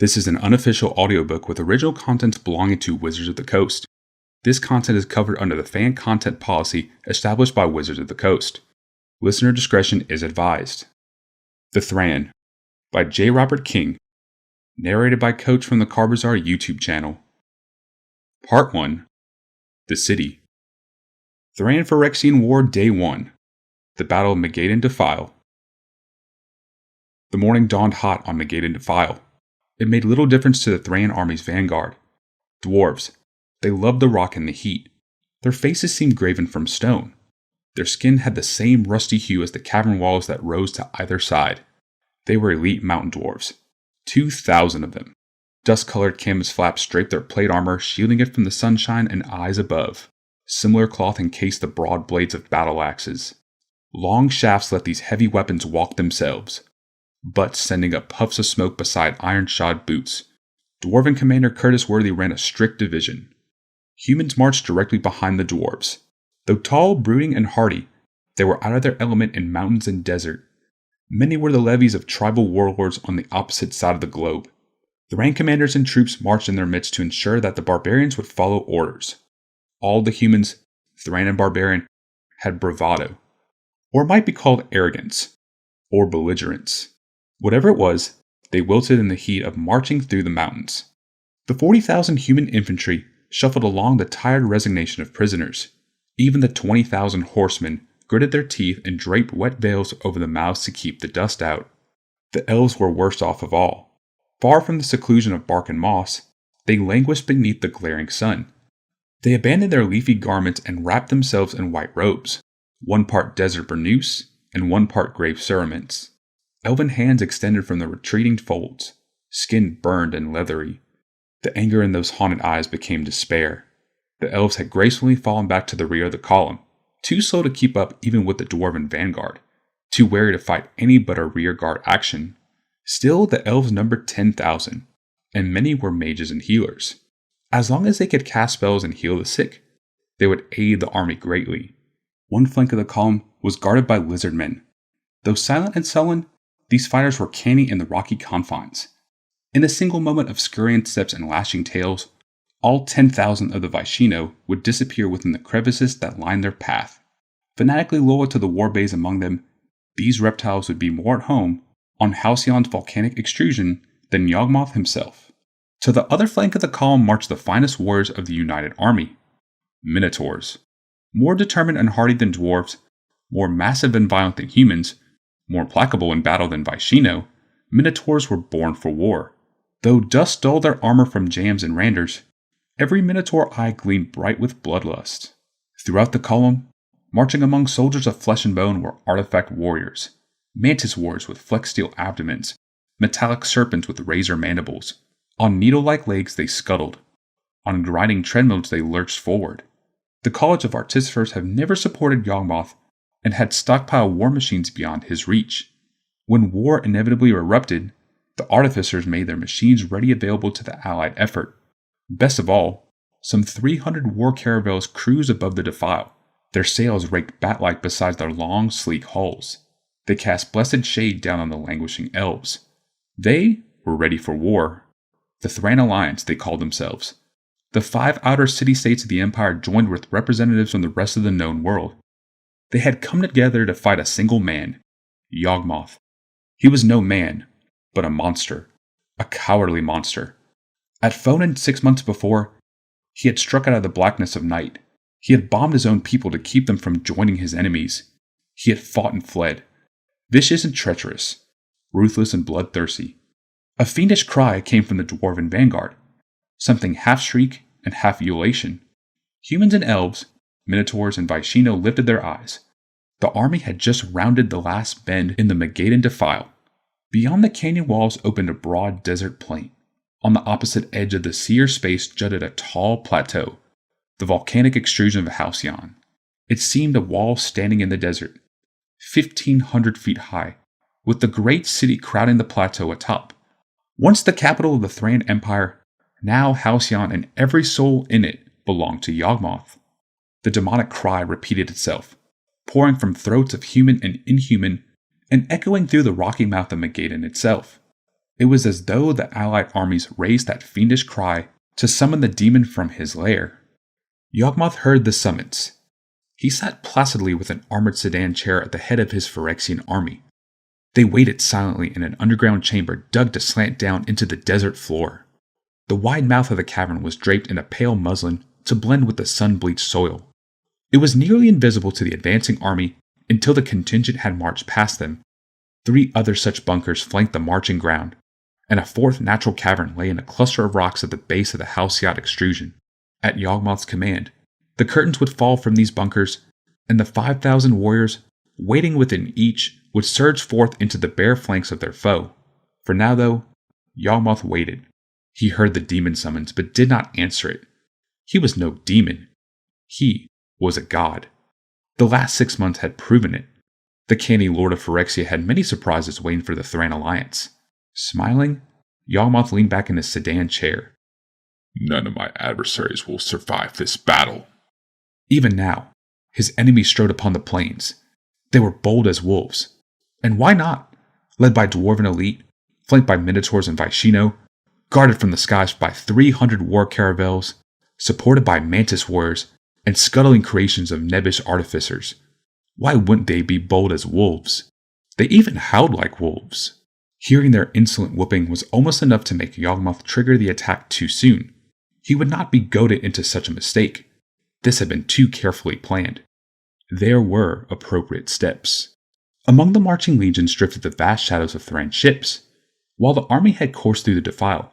This is an unofficial audiobook with original content belonging to Wizards of the Coast. This content is covered under the fan content policy established by Wizards of the Coast. Listener discretion is advised. The Thran by J. Robert King. Narrated by Coach from the Bazaar YouTube channel. Part 1. The City. Thran Phyrexian War Day 1. The Battle of Magadan Defile. The morning dawned hot on Magadan Defile. It made little difference to the Thran army's vanguard. Dwarves. They loved the rock and the heat. Their faces seemed graven from stone. Their skin had the same rusty hue as the cavern walls that rose to either side. They were elite mountain dwarves. 2,000 of them. Dust-colored canvas flaps draped their plate armor, shielding it from the sunshine and eyes above. Similar cloth encased the broad blades of battle axes. Long shafts let these heavy weapons walk themselves, butts sending up puffs of smoke beside iron-shod boots. Dwarven Commander Curtis Worthy ran a strict division. Humans marched directly behind the dwarves. Though tall, brooding, and hardy, they were out of their element in mountains and desert. Many were the levies of tribal warlords on the opposite side of the globe. Thran commanders and troops marched in their midst to ensure that the barbarians would follow orders. All the humans, Thran and barbarian, had bravado, or it might be called arrogance, or belligerence. Whatever it was, they wilted in the heat of marching through the mountains. The 40,000 human infantry shuffled along the tired resignation of prisoners. Even the 20,000 horsemen gritted their teeth and draped wet veils over the mouths to keep the dust out. The elves were worst off of all. Far from the seclusion of bark and moss, they languished beneath the glaring sun. They abandoned their leafy garments and wrapped themselves in white robes, one part desert burnous and one part grave cerements. Elven hands extended from the retreating folds, skin burned and leathery. The anger in those haunted eyes became despair. The elves had gracefully fallen back to the rear of the column, too slow to keep up even with the dwarven vanguard, too wary to fight any but a rearguard action. Still, the elves numbered 10,000, and many were mages and healers. As long as they could cast spells and heal the sick, they would aid the army greatly. One flank of the column was guarded by lizardmen. Though silent and sullen, these fighters were canny in the rocky confines. In a single moment of scurrying steps and lashing tails, all 10,000 of the Vaishino would disappear within the crevices that lined their path. Fanatically loyal to the warbays among them, these reptiles would be more at home on Halcyon's volcanic extrusion than Yawgmoth himself. To the other flank of the column marched the finest warriors of the united army. Minotaurs. More determined and hardy than dwarves, more massive and violent than humans, more implacable in battle than Vaishino, Minotaurs were born for war. Though dust dulled their armor from jams and randers, every Minotaur eye gleamed bright with bloodlust. Throughout the column, marching among soldiers of flesh and bone were artifact warriors, mantis warriors with flex steel abdomens, metallic serpents with razor mandibles. On needle-like legs they scuttled. On grinding treadmills they lurched forward. The College of Artificers have never supported Yawgmoth and had stockpiled war machines beyond his reach. When war inevitably erupted, the artificers made their machines ready available to the allied effort. Best of all, some 300 war caravels cruised above the defile, their sails raked bat-like beside their long, sleek hulls. They cast blessed shade down on the languishing elves. They were ready for war. The Thran Alliance, they called themselves. The 5 outer city-states of the Empire joined with representatives from the rest of the known world. They had come together to fight a single man, Yawgmoth. He was no man, but a monster. A cowardly monster. At Fonan 6 months before, he had struck out of the blackness of night. He had bombed his own people to keep them from joining his enemies. He had fought and fled. Vicious and treacherous. Ruthless and bloodthirsty. A fiendish cry came from the dwarven vanguard. Something half shriek and half ululation. Humans and elves, Minotaurs and Vaishino lifted their eyes. The army had just rounded the last bend in the Magadan Defile. Beyond the canyon walls opened a broad desert plain. On the opposite edge of the sear space jutted a tall plateau, the volcanic extrusion of Halcyon. It seemed a wall standing in the desert, 1,500 feet high, with the great city crowding the plateau atop. Once the capital of the Thran Empire, now Halcyon and every soul in it belonged to Yawgmoth. The demonic cry repeated itself, pouring from throats of human and inhuman, and echoing through the rocky mouth of Magadan itself. It was as though the allied armies raised that fiendish cry to summon the demon from his lair. Yawgmoth heard the summons. He sat placidly with an armored sedan chair at the head of his Phyrexian army. They waited silently in an underground chamber dug to slant down into the desert floor. The wide mouth of the cavern was draped in a pale muslin to blend with the sun-bleached soil. It was nearly invisible to the advancing army until the contingent had marched past them. 3 other such bunkers flanked the marching ground, and a 4th natural cavern lay in a cluster of rocks at the base of the halcyon extrusion. At Yawgmoth's command, the curtains would fall from these bunkers, and the 5,000 warriors waiting within each would surge forth into the bare flanks of their foe. For now, though, Yawgmoth waited. He heard the demon summons, but did not answer it. He was no demon. He was a god. The last 6 months had proven it. The canny Lord of Phyrexia had many surprises waiting for the Thran alliance. Smiling, Yawgmoth leaned back in his sedan chair. None of my adversaries will survive this battle. Even now, his enemies strode upon the plains. They were bold as wolves. And why not? Led by Dwarven elite, flanked by Minotaurs and Vaishino, guarded from the skies by 300 war caravels, supported by Mantis warriors, and scuttling creations of nebbish artificers. Why wouldn't they be bold as wolves? They even howled like wolves. Hearing their insolent whooping was almost enough to make Yawgmoth trigger the attack too soon. He would not be goaded into such a mistake. This had been too carefully planned. There were appropriate steps. Among the marching legions drifted the vast shadows of Thran's ships. While the army had coursed through the defile,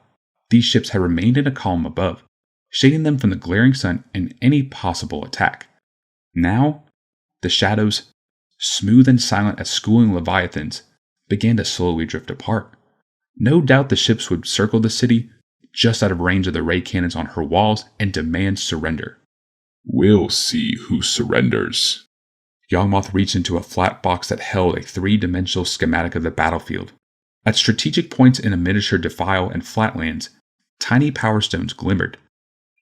these ships had remained in a column above, shading them from the glaring sun and any possible attack. Now, the shadows, smooth and silent as schooling leviathans, began to slowly drift apart. No doubt the ships would circle the city, just out of range of the ray cannons on her walls, and demand surrender. We'll see who surrenders. Yawgmoth reached into a flat box that held a 3-dimensional schematic of the battlefield. At strategic points in a miniature defile and flatlands, tiny power stones glimmered.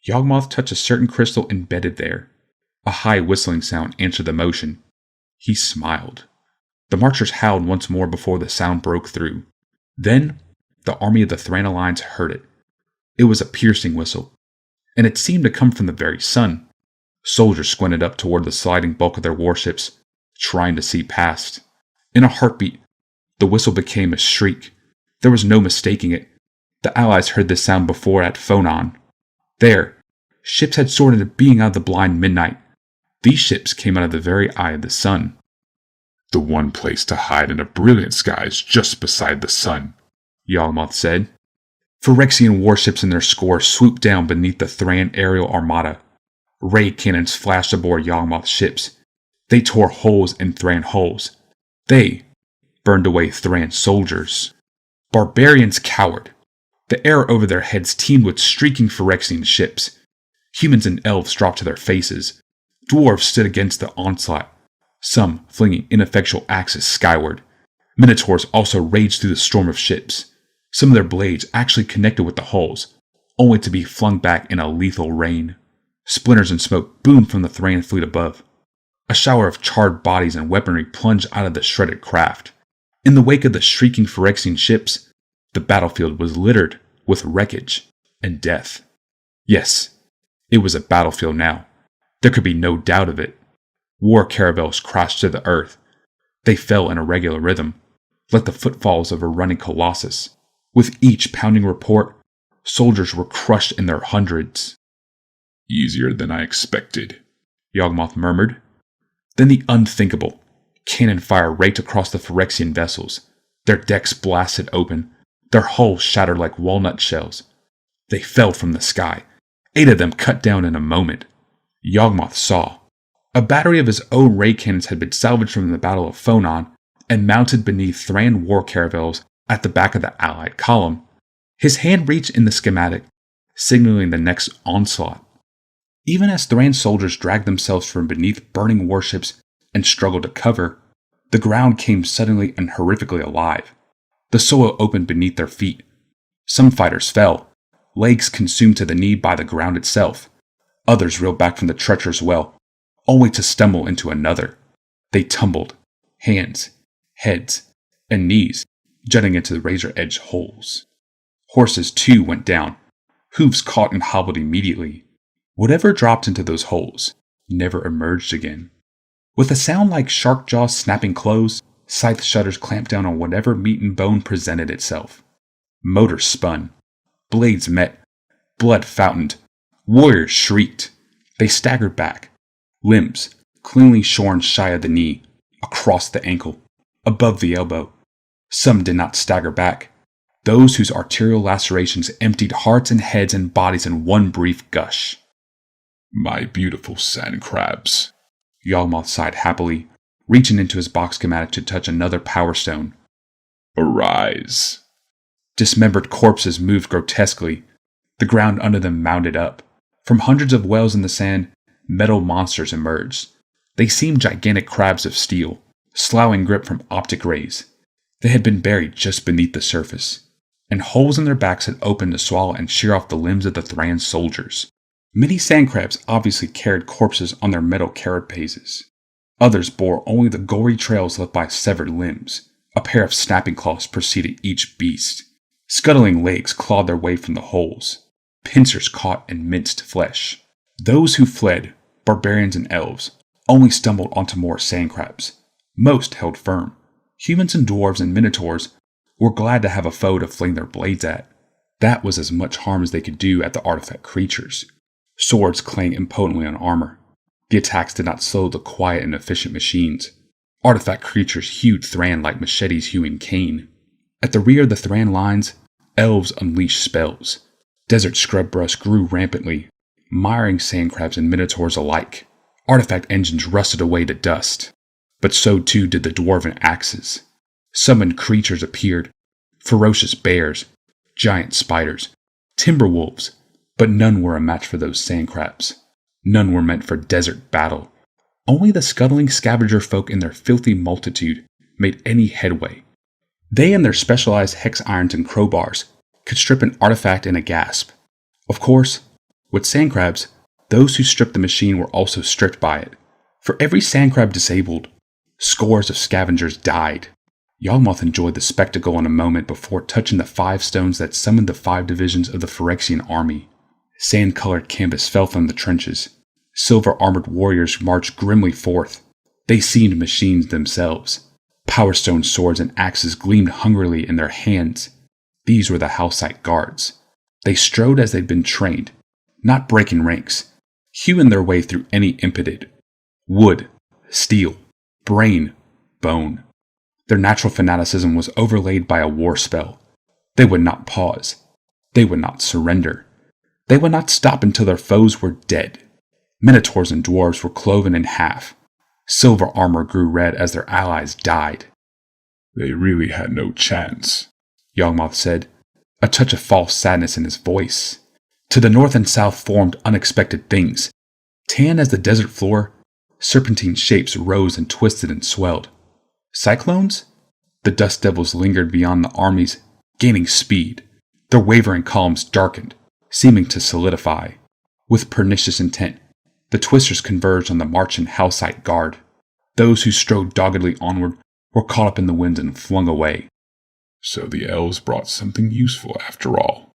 Yawgmoth touched a certain crystal embedded there. A high whistling sound answered the motion. He smiled. The marchers howled once more before the sound broke through. Then, the army of the Thran alliance heard it. It was a piercing whistle, and it seemed to come from the very sun. Soldiers squinted up toward the sliding bulk of their warships, trying to see past. In a heartbeat, the whistle became a shriek. There was no mistaking it. The Allies heard this sound before at Phonon. There, ships had soared into being out of the blind midnight. These ships came out of the very eye of the sun. The one place to hide in a brilliant sky is just beside the sun, Yawgmoth said. Phyrexian warships in their score swooped down beneath the Thran aerial armada. Ray cannons flashed aboard Yawgmoth's ships. They tore holes in Thran hulls. They burned away Thran soldiers. Barbarians cowered. The air over their heads teemed with streaking Phyrexian ships. Humans and elves dropped to their faces. Dwarves stood against the onslaught, some flinging ineffectual axes skyward. Minotaurs also raged through the storm of ships. Some of their blades actually connected with the hulls, only to be flung back in a lethal rain. Splinters and smoke boomed from the Thran fleet above. A shower of charred bodies and weaponry plunged out of the shredded craft. In the wake of the shrieking Phyrexian ships, the battlefield was littered with wreckage and death. Yes, it was a battlefield now. There could be no doubt of it. War caravels crashed to the earth. They fell in a regular rhythm, like the footfalls of a running Colossus. With each pounding report, soldiers were crushed in their hundreds. Easier than I expected, Yawgmoth murmured. Then the unthinkable. Cannon fire raked across the Phyrexian vessels. Their decks blasted open. Their hulls shattered like walnut shells. They fell from the sky. 8 of them cut down in a moment. Yawgmoth saw. A battery of his own ray cannons had been salvaged from the Battle of Phonon and mounted beneath Thran war caravels at the back of the Allied column. His hand reached in the schematic, signaling the next onslaught. Even as Thran soldiers dragged themselves from beneath burning warships and struggled to cover, the ground came suddenly and horrifically alive. The soil opened beneath their feet. Some fighters fell, legs consumed to the knee by the ground itself. Others reeled back from the treacherous well, only to stumble into another. They tumbled, hands, heads, and knees jutting into the razor-edged holes. Horses, too, went down, hooves caught and hobbled immediately. Whatever dropped into those holes never emerged again. With a sound like shark jaws snapping closed, scythe shutters clamped down on whatever meat and bone presented itself. Motors spun. Blades met. Blood fountained. Warriors shrieked. They staggered back. Limbs, cleanly shorn shy of the knee, across the ankle, above the elbow. Some did not stagger back. Those whose arterial lacerations emptied hearts and heads and bodies in one brief gush. My beautiful sand crabs. Yawgmoth sighed happily, reaching into his box schematic to touch another power stone. Arise. Dismembered corpses moved grotesquely. The ground under them mounded up. From hundreds of wells in the sand, metal monsters emerged. They seemed gigantic crabs of steel, sloughing grip from optic rays. They had been buried just beneath the surface, and holes in their backs had opened to swallow and shear off the limbs of the Thran soldiers. Many sand crabs obviously carried corpses on their metal carapaces. Others bore only the gory trails left by severed limbs. A pair of snapping claws preceded each beast. Scuttling legs clawed their way from the holes. Pincers caught and minced flesh. Those who fled, barbarians and elves, only stumbled onto more sand crabs. Most held firm. Humans and dwarves and minotaurs were glad to have a foe to fling their blades at. That was as much harm as they could do at the artifact creatures. Swords clanged impotently on armor. The attacks did not slow the quiet and efficient machines. Artifact creatures hewed Thran like machetes hewing cane. At the rear of the Thran lines, elves unleashed spells. Desert scrub brush grew rampantly, miring sand crabs and minotaurs alike. Artifact engines rusted away to dust. But so too did the dwarven axes. Summoned creatures appeared. Ferocious bears, giant spiders, timber wolves, but none were a match for those sand crabs. None were meant for desert battle. Only the scuttling scavenger folk in their filthy multitude made any headway. They and their specialized hex irons and crowbars could strip an artifact in a gasp. Of course, with sand crabs, those who stripped the machine were also stripped by it. For every sand crab disabled, scores of scavengers died. Yawgmoth enjoyed the spectacle in a moment before touching the 5 stones that summoned the 5 divisions of the Phyrexian army. Sand-colored canvas fell from the trenches. Silver-armored warriors marched grimly forth. They seemed machines themselves. Power Stone swords and axes gleamed hungrily in their hands. These were the Halcite guards. They strode as they'd been trained, not breaking ranks, hewing their way through any impeted. Wood, steel, brain, bone. Their natural fanaticism was overlaid by a war spell. They would not pause. They would not surrender. They would not stop until their foes were dead. Minotaurs and dwarves were cloven in half. Silver armor grew red as their allies died. They really had no chance, Yawgmoth said, a touch of false sadness in his voice. To the north and south formed unexpected things. Tan as the desert floor, serpentine shapes rose and twisted and swelled. Cyclones? The dust devils lingered beyond the armies, gaining speed. Their wavering columns darkened, seeming to solidify. With pernicious intent, the twisters converged on the marching Halcite guard. Those who strode doggedly onward were caught up in the winds and flung away. So the elves brought something useful after all.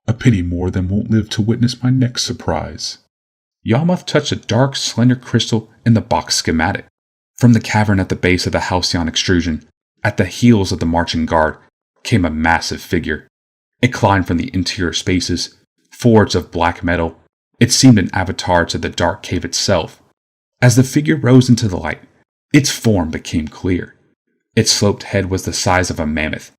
A pity more than won't live to witness my next surprise. Yawgmoth touched a dark, slender crystal in the box schematic. From the cavern at the base of the Halcyon extrusion, at the heels of the marching guard, came a massive figure. It climbed from the interior spaces, forged of black metal. It seemed an avatar to the dark cave itself. As the figure rose into the light, its form became clear. Its sloped head was the size of a mammoth.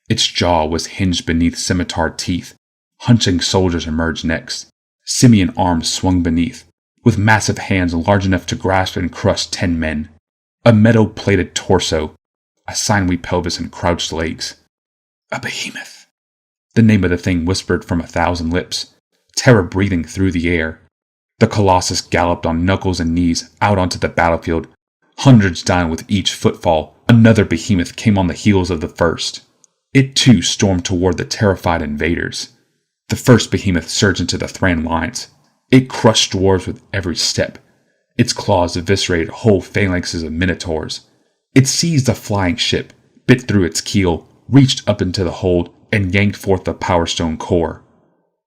Its jaw was hinged beneath scimitar teeth. Hunching soldiers emerged next. Simian arms swung beneath, with massive hands large enough to grasp and crush 10 men. A metal-plated torso, a sinewy pelvis and crouched legs. A behemoth. The name of the thing whispered from 1,000 lips, terror breathing through the air. The Colossus galloped on knuckles and knees out onto the battlefield, hundreds dying with each footfall. Another behemoth came on the heels of the first. It too stormed toward the terrified invaders. The first behemoth surged into the Thran lines. It crushed dwarves with every step. Its claws eviscerated whole phalanxes of minotaurs. It seized a flying ship, bit through its keel, reached up into the hold and yanked forth the Power Stone core.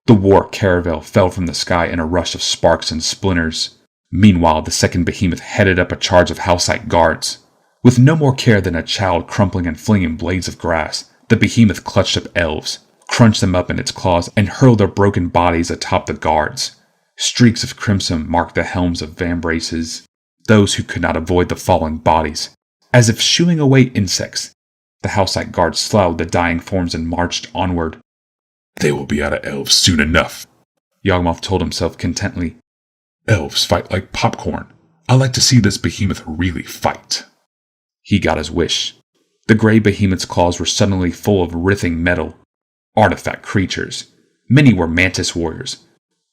The war caravel fell from the sky in a rush of sparks and splinters. Meanwhile, the second behemoth headed up a charge of Hellsite guards. With no more care than a child crumpling and flinging blades of grass, the behemoth clutched up elves, crunched them up in its claws, and hurled their broken bodies atop the guards. Streaks of crimson marked the helms of vambraces, those who could not avoid the falling bodies. As if shooing away insects, the Hellsite guards sloughed the dying forms and marched onward. They will be out of elves soon enough, Yawgmoth told himself contently. Elves fight like popcorn. I like to see this behemoth really fight. He got his wish. The gray behemoth's claws were suddenly full of writhing metal. Artifact creatures. Many were mantis warriors.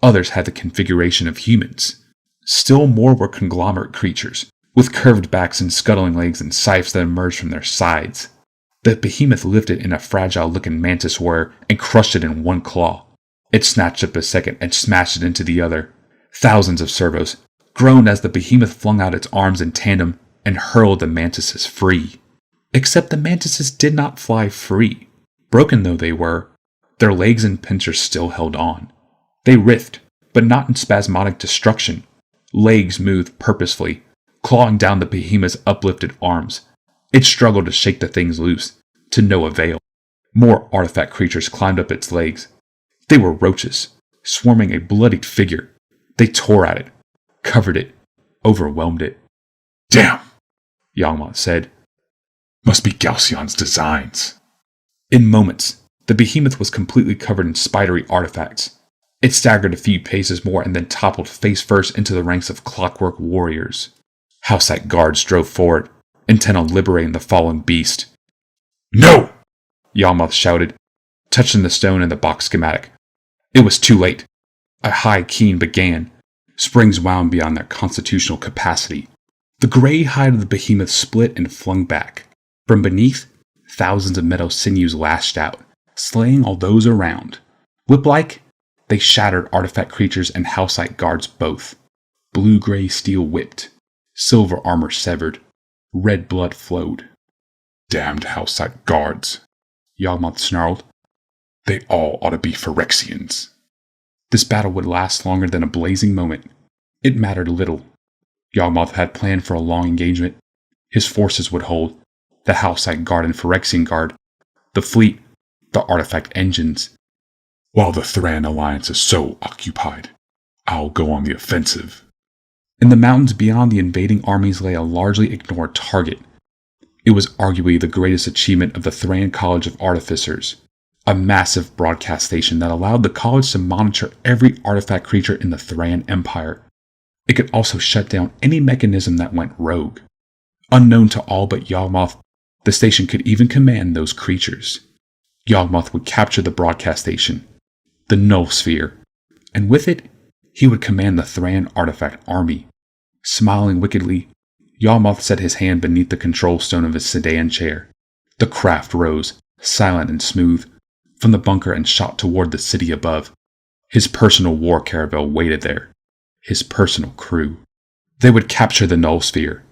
Others had the configuration of humans. Still more were conglomerate creatures, with curved backs and scuttling legs and scythes that emerged from their sides. The behemoth lifted in a fragile-looking mantis warrior and crushed it in one claw. It snatched up a second and smashed it into the other. Thousands of servos groaned as the behemoth flung out its arms in tandem and hurled the mantises free. Except the mantises did not fly free. Broken though they were, their legs and pincers still held on. They writhed, but not in spasmodic destruction. Legs moved purposefully, clawing down the behemoth's uplifted arms. It struggled to shake the things loose, to no avail. More artifact creatures climbed up its legs. They were roaches, swarming a bloodied figure. They tore at it, covered it, overwhelmed it. Damn, Yawgmoth said. Must be Galceon's designs. In moments, the behemoth was completely covered in spidery artifacts. It staggered a few paces more and then toppled face first into the ranks of clockwork warriors. Hellsite guards drove forward, intent on liberating the fallen beast. No! Yawgmoth shouted, touching the stone in the box schematic. It was too late. A high keen began. Springs wound beyond their constitutional capacity. The gray hide of the behemoth split and flung back. From beneath, thousands of metal sinews lashed out, slaying all those around. Whip-like, they shattered artifact creatures and Hellsite guards both. Blue-gray steel whipped. Silver armor severed. Red blood flowed. Damned Hellsite guards, Yawgmoth snarled. They all ought to be Phyrexians. This battle would last longer than a blazing moment. It mattered little. Yawgmoth had planned for a long engagement. His forces would hold the Hellsite Guard and Phyrexian Guard, the fleet, the artifact engines. While the Thran alliance is so occupied, I'll go on the offensive. In the mountains beyond the invading armies lay a largely ignored target. It was arguably the greatest achievement of the Thran College of Artificers, a massive broadcast station that allowed the college to monitor every artifact creature in the Thran Empire. It could also shut down any mechanism that went rogue. Unknown to all but Yawgmoth, the station could even command those creatures. Yawgmoth would capture the broadcast station, the Null Sphere, and with it, he would command the Thran artifact army. Smiling wickedly, Yawgmoth set his hand beneath the control stone of his sedan chair. The craft rose, silent and smooth, from the bunker and shot toward the city above. His personal war caravel waited there. His personal crew. They would capture the Null Sphere.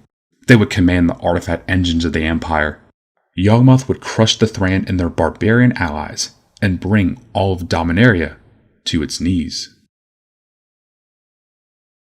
They would command the artifact engines of the Empire. Yawgmoth would crush the Thran and their barbarian allies and bring all of Dominaria to its knees.